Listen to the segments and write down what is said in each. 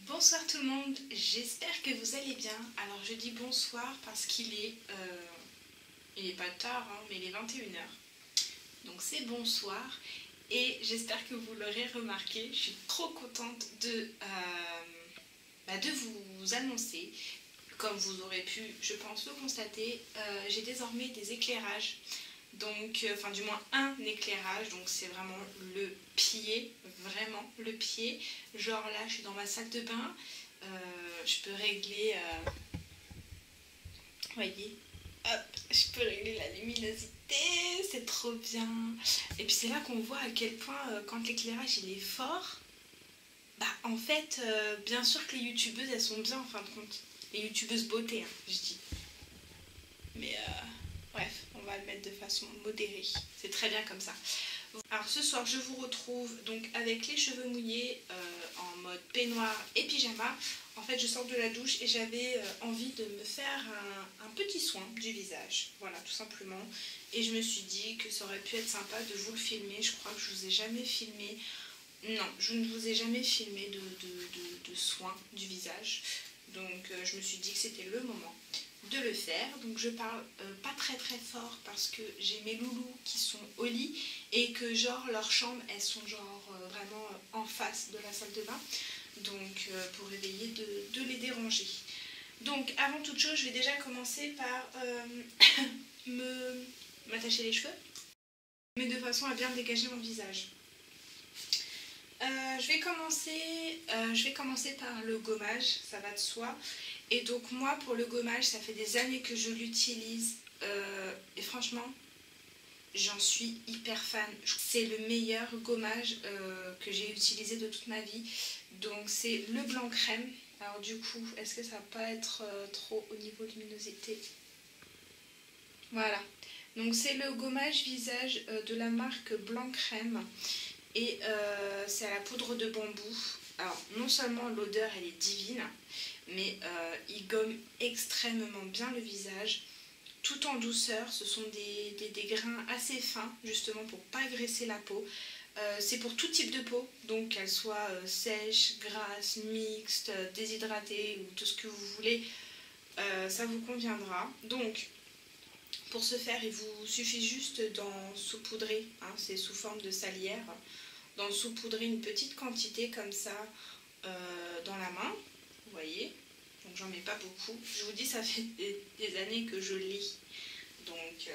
Bonsoir tout le monde, j'espère que vous allez bien. Alors je dis bonsoir parce qu'il est pas tard, hein, mais il est 21 heures. Donc c'est bonsoir et j'espère que vous l'aurez remarqué, je suis trop contente de vous annoncer. Comme vous aurez pu, je pense, le constater, j'ai désormais des éclairages. Donc, enfin du moins un éclairage, donc c'est vraiment le pied, vraiment le pied. Genre là, je suis dans ma salle de bain, je peux régler, voyez, hop, je peux régler la luminosité, c'est trop bien. Et puis c'est là qu'on voit à quel point quand l'éclairage il est fort, bah en fait, bien sûr que les youtubeuses elles sont bien en fin de compte. Les youtubeuses beauté, hein, je dis. Mais bref, on va le mettre de façon modérée. C'est très bien comme ça. Alors ce soir, je vous retrouve donc avec les cheveux mouillés en mode peignoir et pyjama. En fait, je sors de la douche et j'avais envie de me faire un petit soin du visage. Voilà, tout simplement. Et je me suis dit que ça aurait pu être sympa de vous le filmer. Je crois que je vous ai jamais filmé. Non, je ne vous ai jamais filmé de soins du visage. Donc je me suis dit que c'était le moment de le faire. Donc je parle pas très fort parce que j'ai mes loulous qui sont au lit et que genre leurs chambres elles sont genre vraiment en face de la salle de bain. Donc pour éviter de les déranger. Donc avant toute chose, je vais déjà commencer par m'attacher les cheveux, mais de façon à bien dégager mon visage. Je vais commencer par le gommage, ça va de soi. Et donc moi pour le gommage, ça fait des années que je l'utilise et franchement, j'en suis hyper fan. C'est le meilleur gommage que j'ai utilisé de toute ma vie. Donc c'est le blanc crème. Alors du coup, est-ce que ça va pas être trop au niveau luminosité? Voilà. Donc c'est le gommage visage de la marque Blanc Crème. Et c'est à la poudre de bambou. Alors non seulement l'odeur elle est divine, mais il gomme extrêmement bien le visage, tout en douceur. Ce sont des grains assez fins, justement pour pas graisser la peau. C'est pour tout type de peau, donc qu'elle soit sèche, grasse, mixte, déshydratée ou tout ce que vous voulez, ça vous conviendra. Donc pour ce faire, il vous suffit juste d'en saupoudrer, hein, c'est sous forme de salière, d'en saupoudrer une petite quantité comme ça dans la main, vous voyez. Donc j'en mets pas beaucoup. Je vous dis, ça fait des années que je lis, donc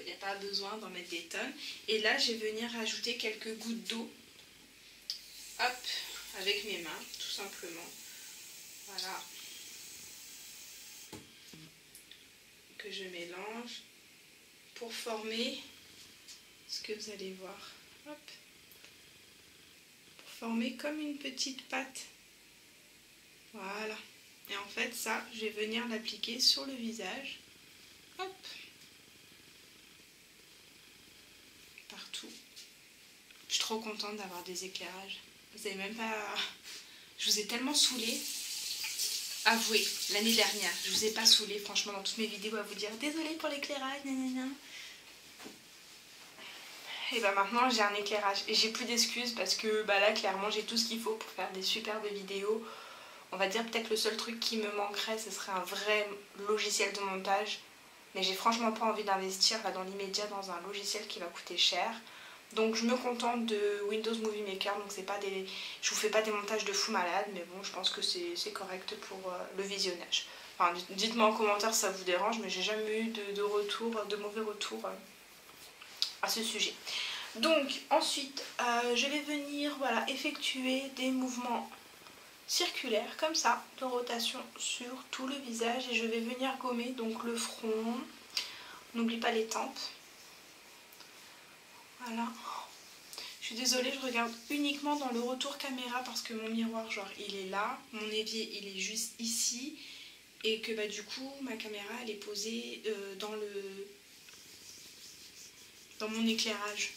il n'y a pas besoin d'en mettre des tonnes. Et là, je vais venir rajouter quelques gouttes d'eau, hop, avec mes mains, tout simplement. Voilà. Que je mélange pour former ce que vous allez voir. Hop. Pour former comme une petite pâte. Voilà. Et en fait, ça, je vais venir l'appliquer sur le visage. Hop. Partout. Je suis trop contente d'avoir des éclairages. Vous avez même pas... Je vous ai tellement saoulée. Avouez, l'année dernière, je vous ai pas saoulée, franchement, dans toutes mes vidéos à vous dire désolée pour l'éclairage, nanana. Et bah maintenant j'ai un éclairage et j'ai plus d'excuses parce que bah là clairement j'ai tout ce qu'il faut pour faire des superbes vidéos. On va dire peut-être le seul truc qui me manquerait ce serait un vrai logiciel de montage. Mais j'ai franchement pas envie d'investir là dans l'immédiat dans un logiciel qui va coûter cher. Donc je me contente de Windows Movie Maker, donc c'est pas des... je vous fais pas des montages de fou malade, mais bon je pense que c'est correct pour le visionnage. Enfin dites-moi en commentaire si ça vous dérange, mais j'ai jamais eu de mauvais retours à ce sujet. Donc ensuite je vais venir voilà, effectuer des mouvements circulaires comme ça de rotation sur tout le visage et je vais venir gommer donc le front, n'oublie pas les tempes. Voilà. Je suis désolée, je regarde uniquement dans le retour caméra parce que mon miroir genre il est là, mon évier il est juste ici et que bah du coup ma caméra elle est posée dans mon éclairage.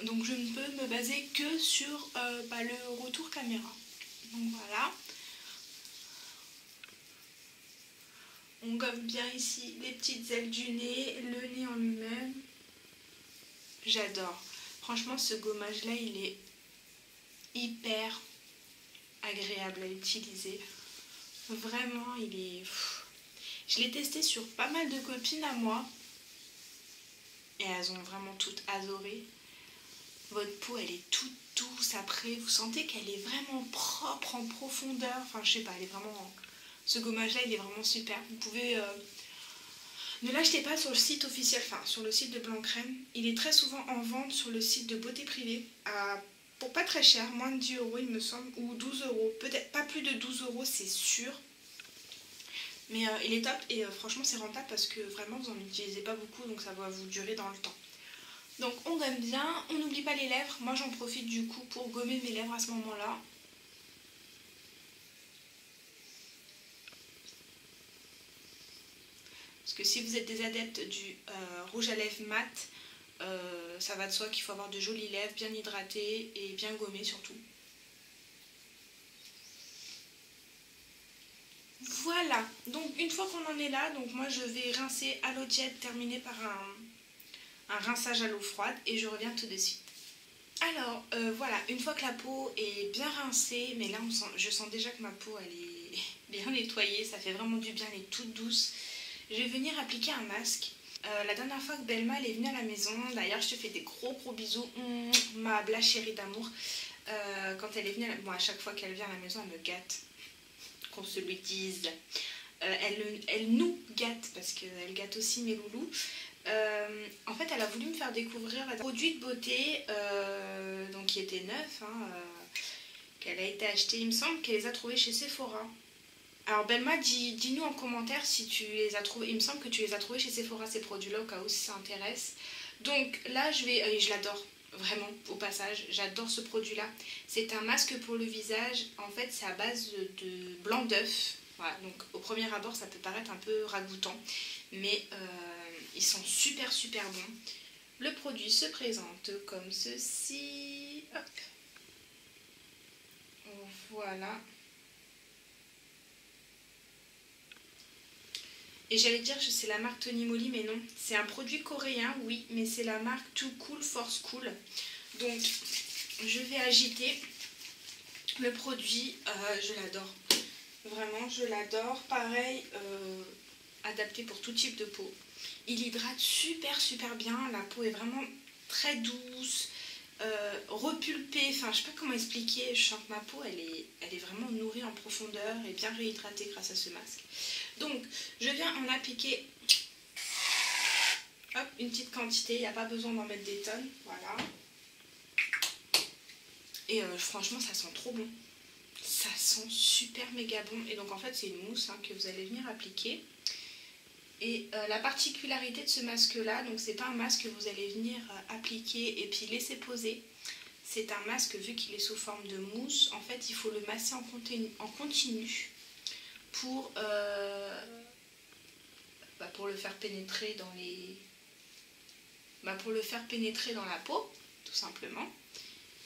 Donc je ne peux me baser que sur le retour caméra. Donc voilà. On gomme bien ici les petites ailes du nez, le nez en lui-même. J'adore. Franchement ce gommage là il est hyper agréable à utiliser. Vraiment, il est... Je l'ai testé sur pas mal de copines à moi. Et elles ont vraiment toutes adoré. Votre peau, elle est toute douce après. Vous sentez qu'elle est vraiment propre en profondeur. Enfin, je sais pas, elle est vraiment... Ce gommage-là, il est vraiment super. Vous pouvez... Ne l'achetez pas sur le site officiel, enfin sur le site de Blanc Crème. Il est très souvent en vente sur le site de Beauté Privée pour pas très cher, moins de 10 € il me semble, ou 12 €. Peut-être pas plus de 12 € c'est sûr. Mais il est top et franchement c'est rentable parce que vraiment vous n'en utilisez pas beaucoup donc ça va vous durer dans le temps. Donc on gomme bien, on n'oublie pas les lèvres. Moi j'en profite du coup pour gommer mes lèvres à ce moment-là. Parce que si vous êtes des adeptes du rouge à lèvres mat, ça va de soi qu'il faut avoir de jolies lèvres, bien hydratées et bien gommées surtout. Voilà, donc une fois qu'on en est là, donc moi je vais rincer à l'eau tiède, terminer par un rinçage à l'eau froide et je reviens tout de suite. Alors voilà, une fois que la peau est bien rincée, mais là je sens déjà que ma peau elle est bien nettoyée, ça fait vraiment du bien, elle est toute douce. Je vais venir appliquer un masque. La dernière fois que Belma elle est venue à la maison, d'ailleurs je te fais des gros bisous, ma bla chérie d'amour. Quand elle est venue, bon à chaque fois qu'elle vient à la maison elle me gâte, qu'on se le dise. Elle nous gâte parce qu'elle gâte aussi mes loulous. En fait elle a voulu me faire découvrir un produit de beauté donc qui était neuf, qu'elle a été acheté, il me semble qu'elle les a trouvés chez Sephora. Alors Belma, dis-nous en commentaire si tu les as trouvés. Il me semble que tu les as trouvés chez Sephora ces produits-là au cas où si ça intéresse. Donc là je l'adore vraiment au passage, j'adore ce produit-là. C'est un masque pour le visage, en fait c'est à base de blanc d'œuf. Voilà, donc au premier abord ça peut paraître un peu ragoûtant, mais ils sont super bons. Le produit se présente comme ceci. Hop. Voilà. Et j'allais dire que c'est la marque Tony Moly, mais non. C'est un produit coréen, oui, mais c'est la marque Too Cool Force Cool. Donc, je vais agiter le produit. Je l'adore. Vraiment, je l'adore. Pareil, adapté pour tout type de peau. Il hydrate super bien. La peau est vraiment très douce, repulpée. Enfin, je sais pas comment expliquer. Je sens que ma peau, elle est vraiment nourrie en profondeur et bien réhydratée grâce à ce masque. Donc, je viens en appliquer hop, une petite quantité, il n'y a pas besoin d'en mettre des tonnes, voilà. Et franchement, ça sent trop bon. Ça sent super méga bon. Et donc, en fait, c'est une mousse que vous allez venir appliquer. Et la particularité de ce masque-là, donc c'est pas un masque que vous allez venir appliquer et puis laisser poser. C'est un masque, vu qu'il est sous forme de mousse, en fait, il faut le masser en continu. Pour le faire pénétrer dans pour le faire pénétrer dans la peau, tout simplement.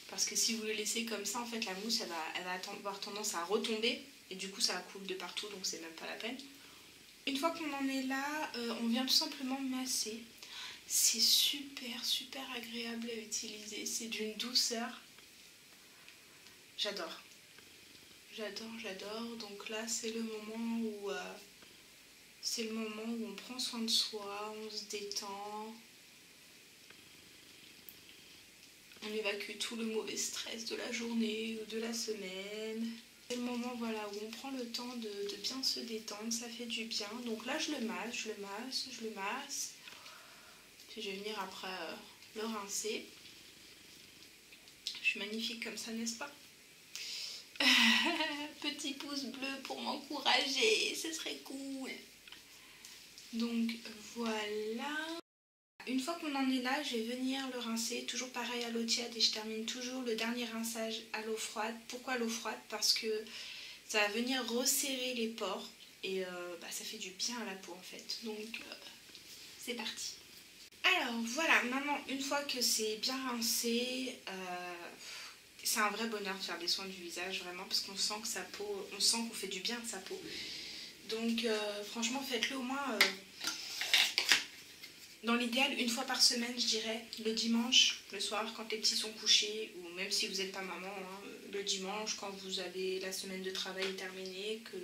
Parce que si vous le laissez comme ça, en fait, la mousse, elle va avoir tendance à retomber. Et du coup, ça coule de partout, donc c'est même pas la peine. Une fois qu'on en est là, on vient tout simplement masser. C'est super agréable à utiliser. C'est d'une douceur. J'adore. J'adore. Donc là, c'est le moment où on prend soin de soi, on se détend. On évacue tout le mauvais stress de la journée ou de la semaine. C'est le moment voilà, où on prend le temps de bien se détendre, ça fait du bien. Donc là, je le masse. Puis je vais venir après le rincer. Je suis magnifique comme ça, n'est-ce pas? Petit pouce bleu pour m'encourager, ce serait cool. Donc voilà. Une fois qu'on en est là, je vais venir le rincer, toujours pareil à l'eau tiède, et je termine toujours le dernier rinçage à l'eau froide. Pourquoi l'eau froide? Parce que ça va venir resserrer les pores et ça fait du bien à la peau en fait. Donc c'est parti. Alors voilà, maintenant une fois que c'est bien rincé, c'est un vrai bonheur de faire des soins du visage vraiment, parce qu'on sent que sa peau, on sent qu'on fait du bien à sa peau. Donc franchement faites-le au moins dans l'idéal une fois par semaine, je dirais, le dimanche, le soir quand les petits sont couchés, ou même si vous n'êtes pas maman, le dimanche quand vous avez la semaine de travail terminée, que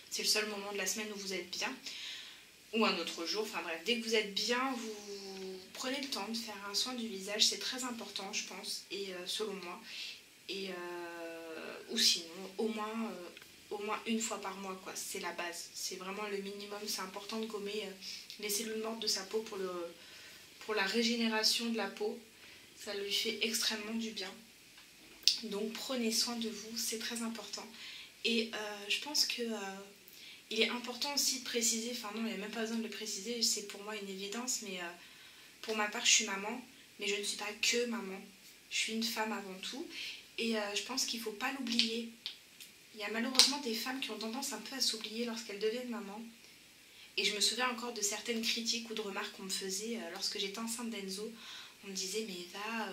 c'est le seul moment de la semaine où vous êtes bien, ou un autre jour, enfin bref, dès que vous êtes bien, vous prenez le temps de faire un soin du visage, c'est très important je pense, et selon moi, et ou sinon au moins une fois par mois quoi, c'est la base, c'est vraiment le minimum, c'est important de gommer les cellules mortes de sa peau pour la régénération de la peau, ça lui fait extrêmement du bien. Donc prenez soin de vous, c'est très important. Et je pense que il est important aussi de préciser, enfin non, il n'y a même pas besoin de le préciser, c'est pour moi une évidence, mais pour ma part je suis maman, mais je ne suis pas que maman, je suis une femme avant tout, et je pense qu'il ne faut pas l'oublier. Il y a malheureusement des femmes qui ont tendance un peu à s'oublier lorsqu'elles deviennent maman. Et je me souviens encore de certaines critiques ou de remarques qu'on me faisait lorsque j'étais enceinte d'Enzo. On me disait, mais Eva,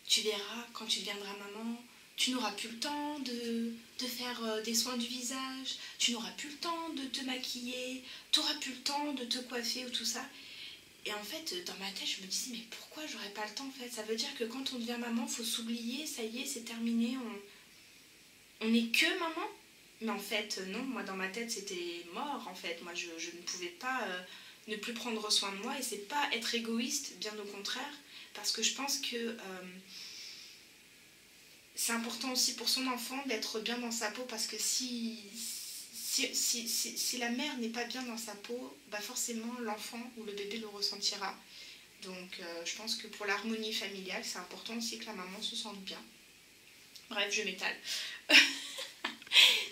tu verras, quand tu deviendras maman, tu n'auras plus le temps de faire des soins du visage, tu n'auras plus le temps de te maquiller, tu n'auras plus le temps de te coiffer ou tout ça. Et en fait, dans ma tête, je me disais, mais pourquoi j'aurais pas le temps en fait? Ça veut dire que quand on devient maman, il faut s'oublier, ça y est, c'est terminé, on n'est que maman. Mais en fait, non, moi dans ma tête, c'était mort en fait. Moi, je ne pouvais pas ne plus prendre soin de moi, et c'est pas être égoïste, bien au contraire, parce que je pense que c'est important aussi pour son enfant d'être bien dans sa peau, parce que si la mère n'est pas bien dans sa peau, bah forcément l'enfant ou le bébé le ressentira. Donc je pense que pour l'harmonie familiale, c'est important aussi que la maman se sente bien. Bref, je m'étale.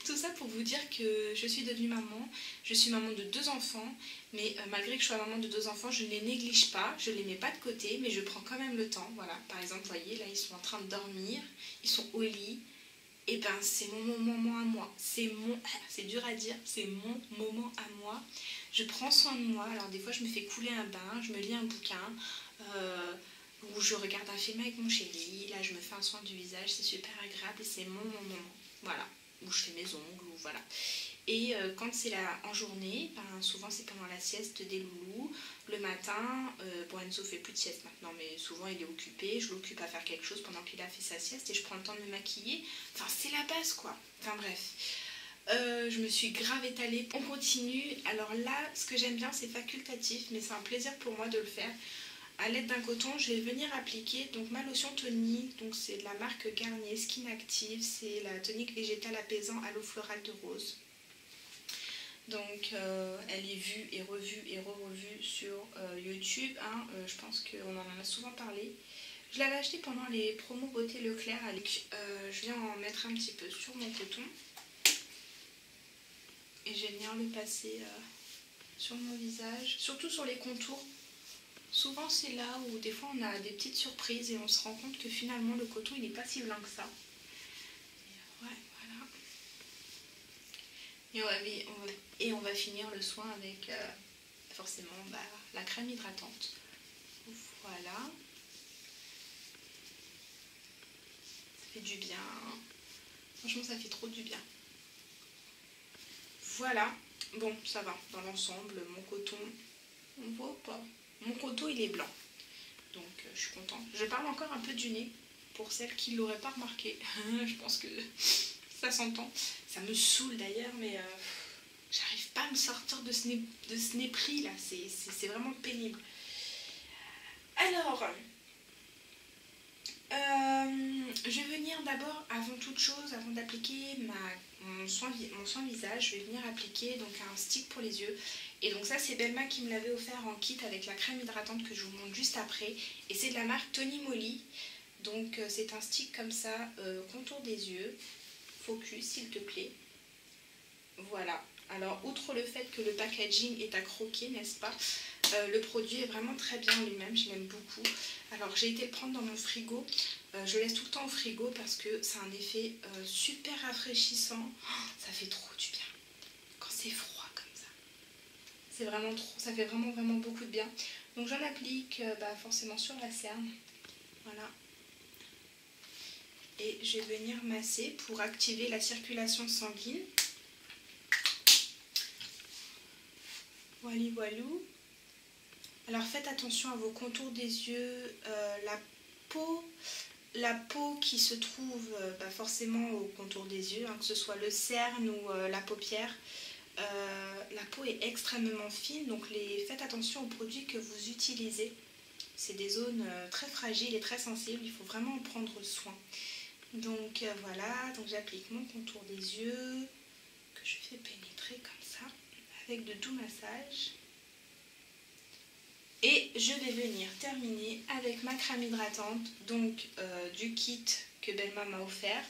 Tout ça pour vous dire que je suis devenue maman. Je suis maman de 2 enfants, mais malgré que je sois maman de 2 enfants, je ne les néglige pas, je ne les mets pas de côté, mais je prends quand même le temps. Voilà, par exemple, vous voyez, là, ils sont en train de dormir, ils sont au lit. Et ben, c'est mon moment à moi. C'est dur à dire, c'est mon moment à moi. Je prends soin de moi. Alors, des fois, je me fais couler un bain, je me lis un bouquin, ou je regarde un film avec mon chéri. Là, je me fais un soin du visage, c'est super agréable et c'est mon moment. Voilà. Où je fais mes ongles, ou voilà. Et quand c'est en journée, ben, souvent c'est pendant la sieste des loulous. Le matin, bon, Enzo fait plus de sieste maintenant, mais souvent il est occupé. Je l'occupe à faire quelque chose pendant qu'il a fait sa sieste et je prends le temps de me maquiller. Enfin, c'est la base quoi. Enfin bref. Je me suis grave étalée. On continue. Alors là, ce que j'aime bien, c'est facultatif, mais c'est un plaisir pour moi de le faire. À l'aide d'un coton, je vais venir appliquer donc ma lotion tonique, donc c'est de la marque Garnier Skin Active, c'est la tonique végétale apaisant à l'eau florale de rose. Donc elle est vue et revue et re-revue sur YouTube, hein. Je pense qu'on en a souvent parlé. Je l'avais acheté pendant les promos Beauté Leclerc. Je viens en mettre un petit peu sur mon coton et je vais venir le passer sur mon visage, surtout sur les contours. Souvent c'est là où des fois on a des petites surprises et on se rend compte que finalement le coton il n'est pas si blanc que ça. Et ouais, voilà. Et on va finir le soin avec forcément la crème hydratante. Voilà. Ça fait du bien. Franchement ça fait trop du bien. Voilà. Bon, ça va. Dans l'ensemble, mon coton, on voit pas. Mon coton il est blanc, donc je suis contente. Je parle encore un peu du nez, pour celles qui ne l'auraient pas remarqué. Je pense que ça s'entend. Ça me saoule d'ailleurs, mais j'arrive pas à me sortir de ce nez pris là, c'est vraiment pénible. Alors, je vais venir d'abord, avant toute chose, avant d'appliquer mon soin visage, je vais venir appliquer donc un stick pour les yeux. Et donc ça c'est Belma qui me l'avait offert en kit avec la crème hydratante que je vous montre juste après. Et c'est de la marque Tony Moly. Donc c'est un stick comme ça, contour des yeux. Focus s'il te plaît. Voilà. Alors outre le fait que le packaging est à croquer, n'est-ce pas, le produit est vraiment très bien en lui-même, je l'aime beaucoup. Alors j'ai été le prendre dans mon frigo. Je laisse tout le temps au frigo parce que c'est un effet super rafraîchissant. Ça fait trop du bien. Quand c'est froid comme ça. C'est vraiment trop, ça fait vraiment beaucoup de bien. Donc j'en applique forcément sur la cerne. Voilà. Et je vais venir masser pour activer la circulation sanguine. Voilou. Alors faites attention à vos contours des yeux. La peau la peau qui se trouve forcément au contour des yeux, hein, que ce soit le cerne ou la paupière, la peau est extrêmement fine, donc faites attention aux produits que vous utilisez. C'est des zones très fragiles et très sensibles, il faut vraiment en prendre soin. Donc voilà, donc j'applique mon contour des yeux, que je fais pénétrer comme ça, avec de doux massages. Et je vais venir terminer avec ma crème hydratante, donc du kit que Belma m'a offert.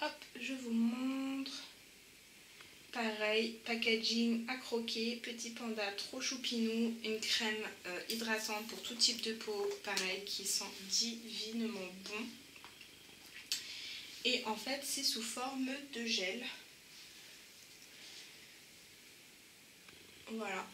Hop, je vous montre. Pareil, packaging à croquer, petit panda trop choupinou, une crème hydratante pour tout type de peau, pareil, qui sent divinement bon. Et en fait, c'est sous forme de gel. Voilà.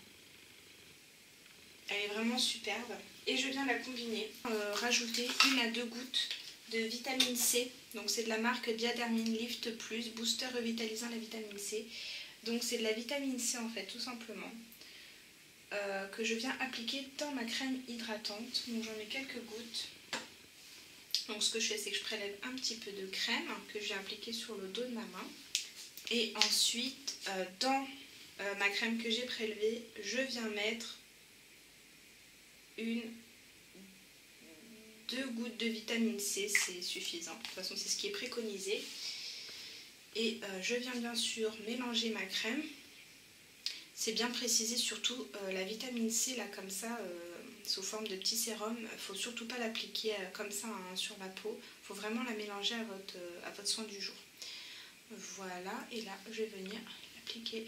Elle est vraiment superbe. Et je viens la combiner, rajouter 1 à 2 gouttes de vitamine C. Donc c'est de la marque Diadermine Lift Plus, booster revitalisant la vitamine C. Donc c'est de la vitamine C en fait, tout simplement. Que je viens appliquer dans ma crème hydratante. Donc j'en mets quelques gouttes. Donc ce que je fais, c'est que je prélève un petit peu de crème que je viens appliquer sur le dos de ma main. Et ensuite, dans ma crème que j'ai prélevée, je viens mettre 1-2 gouttes de vitamine C, c'est suffisant. De toute façon, c'est ce qui est préconisé. Et je viens bien sûr mélanger ma crème. C'est bien précisé, surtout la vitamine C, là, comme ça, sous forme de petit sérum. Il ne faut surtout pas l'appliquer comme ça hein, sur la peau. Il faut vraiment la mélanger à votre soin du jour. Voilà, et là, je vais venir l'appliquer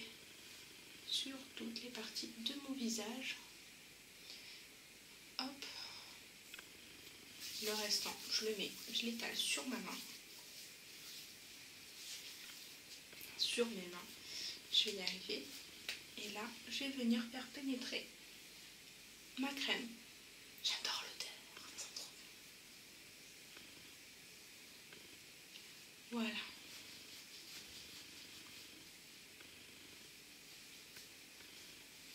sur toutes les parties de mon visage. Hop. Le restant, je l'étale sur ma main. Sur mes mains. Je vais y arriver. Et là, je vais venir faire pénétrer ma crème. J'adore l'odeur, ça sent trop bon. Voilà.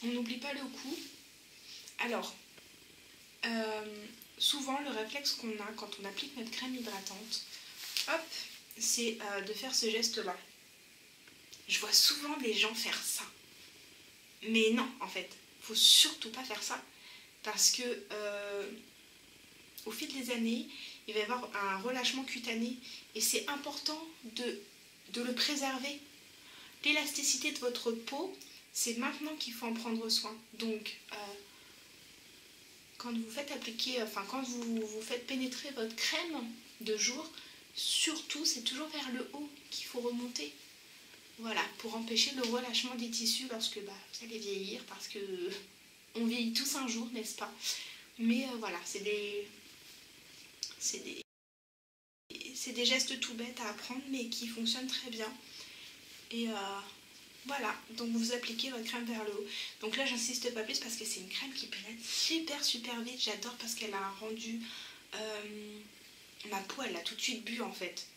On n'oublie pas le cou. Alors, souvent le réflexe qu'on a quand on applique notre crème hydratante, hop, c'est de faire ce geste-là. Je vois souvent des gens faire ça. Mais non, en fait, faut surtout pas faire ça. Parce que au fil des années, il va y avoir un relâchement cutané. Et c'est important de le préserver. L'élasticité de votre peau, c'est maintenant qu'il faut en prendre soin. Donc, quand vous faites appliquer, quand vous faites pénétrer votre crème de jour, surtout, c'est toujours vers le haut qu'il faut remonter. Voilà, pour empêcher le relâchement des tissus lorsque vous allez vieillir, parce que on vieillit tous un jour, n'est-ce pas? Mais voilà, c'est des gestes tout bêtes à apprendre, mais qui fonctionnent très bien. Et voilà, donc vous appliquez votre crème vers le haut. Donc là, j'insiste pas plus parce que c'est une crème qui pénètre super vite. J'adore parce qu'elle a un rendu... ma peau, elle l'a tout de suite bu en fait.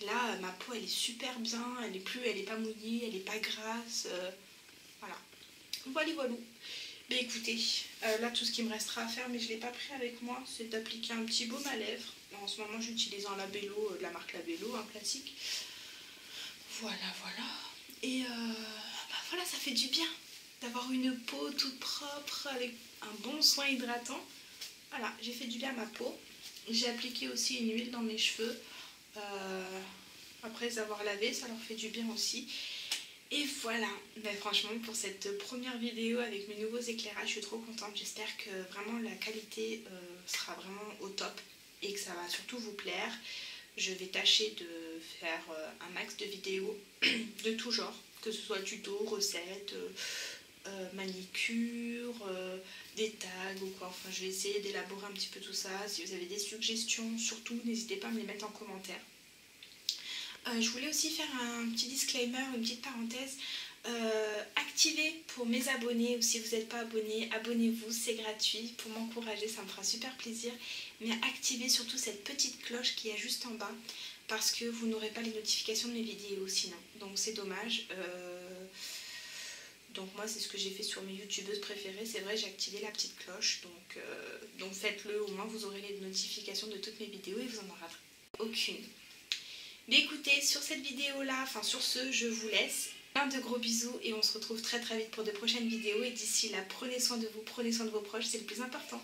Là, ma peau, elle est super bien. Elle est pas mouillée, elle est pas grasse. Voilà. Voilà. Mais écoutez, là, tout ce qui me restera à faire, mais je ne l'ai pas pris avec moi, c'est d'appliquer un petit baume à lèvres. En ce moment, j'utilise un Labello, de la marque Labello, un classique. Voilà. Et voilà, ça fait du bien d'avoir une peau toute propre avec un bon soin hydratant. Voilà, j'ai fait du bien à ma peau. J'ai appliqué aussi une huile dans mes cheveux. Après les avoir lavés, ça leur fait du bien aussi. Et voilà, franchement pour cette première vidéo avec mes nouveaux éclairages, je suis trop contente. J'espère que vraiment la qualité sera vraiment au top et que ça va surtout vous plaire. Je vais tâcher de faire un max de vidéos de tout genre, que ce soit tuto, recettes, manicure, des tags ou quoi. Enfin, je vais essayer d'élaborer un petit peu tout ça. Si vous avez des suggestions, surtout, n'hésitez pas à me les mettre en commentaire. Je voulais aussi faire un petit disclaimer, une petite parenthèse. Activez pour mes abonnés, ou si vous n'êtes pas abonné, abonnez-vous, c'est gratuit. Pour m'encourager, ça me fera super plaisir. Mais activez surtout cette petite cloche qui est juste en bas, parce que vous n'aurez pas les notifications de mes vidéos sinon. Donc c'est dommage. Donc moi c'est ce que j'ai fait sur mes youtubeuses préférées, c'est vrai j'ai activé la petite cloche, donc faites-le, au moins vous aurez les notifications de toutes mes vidéos et vous en aurez aucune. Mais écoutez, sur cette vidéo là, enfin sur ce, je vous laisse. Plein de gros bisous et on se retrouve très très vite pour de prochaines vidéos et d'ici là, prenez soin de vous, prenez soin de vos proches, c'est le plus important.